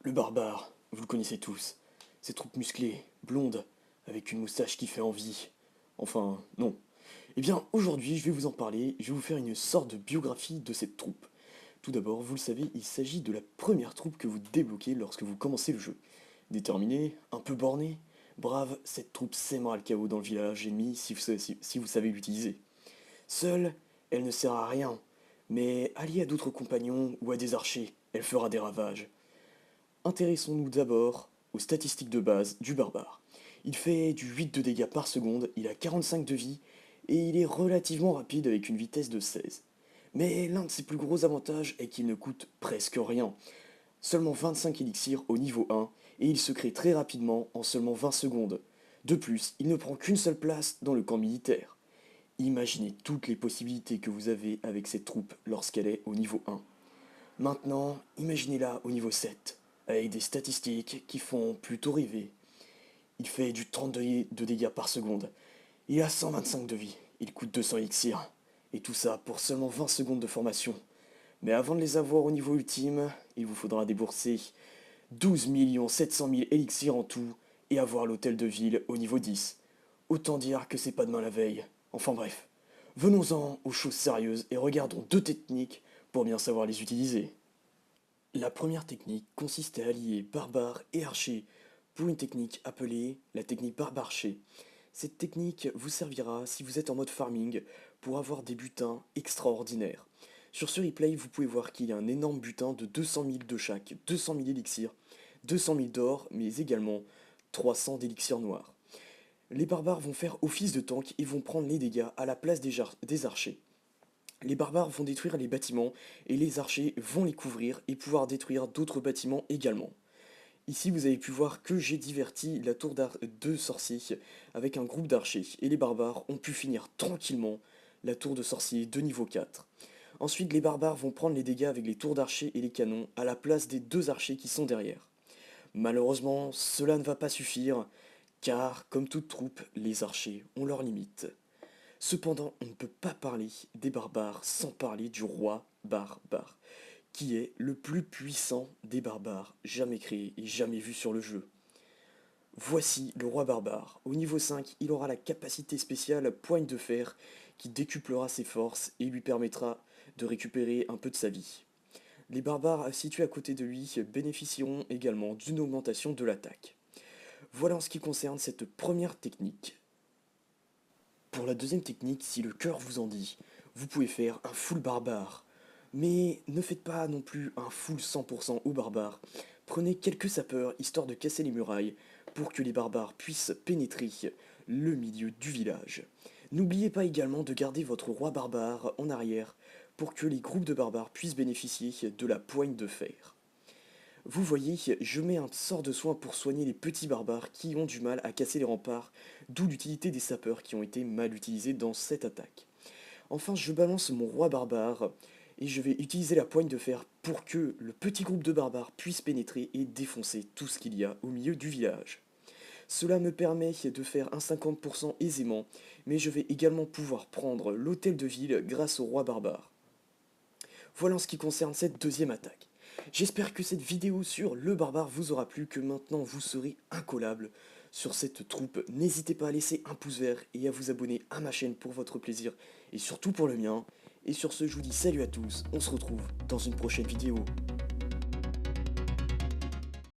Le barbare, vous le connaissez tous. Cette troupe musclée, blonde, avec une moustache qui fait envie. Enfin, non. Eh bien, aujourd'hui, je vais vous en parler, je vais vous faire une sorte de biographie de cette troupe. Tout d'abord, vous le savez, il s'agit de la première troupe que vous débloquez lorsque vous commencez le jeu. Déterminée, un peu bornée, brave, cette troupe sèmera le chaos dans le village ennemi si vous savez l'utiliser. Seule, elle ne sert à rien, mais alliée à d'autres compagnons ou à des archers, elle fera des ravages. Intéressons-nous d'abord aux statistiques de base du barbare. Il fait du 8 de dégâts par seconde, il a 45 de vie, et il est relativement rapide avec une vitesse de 16. Mais l'un de ses plus gros avantages est qu'il ne coûte presque rien. Seulement 25 élixirs au niveau 1, et il se crée très rapidement en seulement 20 secondes. De plus, il ne prend qu'une seule place dans le camp militaire. Imaginez toutes les possibilités que vous avez avec cette troupe lorsqu'elle est au niveau 1. Maintenant, imaginez-la au niveau 7, avec des statistiques qui font plutôt rêver. Il fait du 32 de dégâts par seconde, il a 125 de vie, il coûte 200 elixirs, et tout ça pour seulement 20 secondes de formation. Mais avant de les avoir au niveau ultime, il vous faudra débourser 12 700 000 élixirs en tout, et avoir l'hôtel de ville au niveau 10. Autant dire que c'est pas demain la veille. Enfin bref, venons-en aux choses sérieuses et regardons deux techniques pour bien savoir les utiliser. La première technique consiste à allier barbare et archer pour une technique appelée la technique barbarcher. Cette technique vous servira si vous êtes en mode farming pour avoir des butins extraordinaires. Sur ce replay, vous pouvez voir qu'il y a un énorme butin de 200 000 de chaque, 200 000 élixirs, 200 000 d'or, mais également 300 d'élixirs noirs. Les barbares vont faire office de tank et vont prendre les dégâts à la place des archers. Les barbares vont détruire les bâtiments et les archers vont les couvrir et pouvoir détruire d'autres bâtiments également. Ici vous avez pu voir que j'ai diverti la tour de sorciers avec un groupe d'archers et les barbares ont pu finir tranquillement la tour de sorciers de niveau 4. Ensuite les barbares vont prendre les dégâts avec les tours d'archers et les canons à la place des deux archers qui sont derrière. Malheureusement cela ne va pas suffire car comme toute troupe les archers ont leurs limites. Cependant, on ne peut pas parler des barbares sans parler du roi barbare, qui est le plus puissant des barbares jamais créé et jamais vu sur le jeu. Voici le roi barbare. Au niveau 5, il aura la capacité spéciale poigne de fer qui décuplera ses forces et lui permettra de récupérer un peu de sa vie. Les barbares situés à côté de lui bénéficieront également d'une augmentation de l'attaque. Voilà en ce qui concerne cette première technique. Pour la deuxième technique, si le cœur vous en dit, vous pouvez faire un full barbare. Mais ne faites pas non plus un full 100% au barbare. Prenez quelques sapeurs histoire de casser les murailles pour que les barbares puissent pénétrer le milieu du village. N'oubliez pas également de garder votre roi barbare en arrière pour que les groupes de barbares puissent bénéficier de la poigne de fer. Vous voyez, je mets un sort de soin pour soigner les petits barbares qui ont du mal à casser les remparts, d'où l'utilité des sapeurs qui ont été mal utilisés dans cette attaque. Enfin, je balance mon roi barbare et je vais utiliser la poigne de fer pour que le petit groupe de barbares puisse pénétrer et défoncer tout ce qu'il y a au milieu du village. Cela me permet de faire un 50% aisément, mais je vais également pouvoir prendre l'hôtel de ville grâce au roi barbare. Voilà en ce qui concerne cette deuxième attaque. J'espère que cette vidéo sur le barbare vous aura plu, que maintenant vous serez incollable sur cette troupe. N'hésitez pas à laisser un pouce vert et à vous abonner à ma chaîne pour votre plaisir et surtout pour le mien. Et sur ce, je vous dis salut à tous, on se retrouve dans une prochaine vidéo.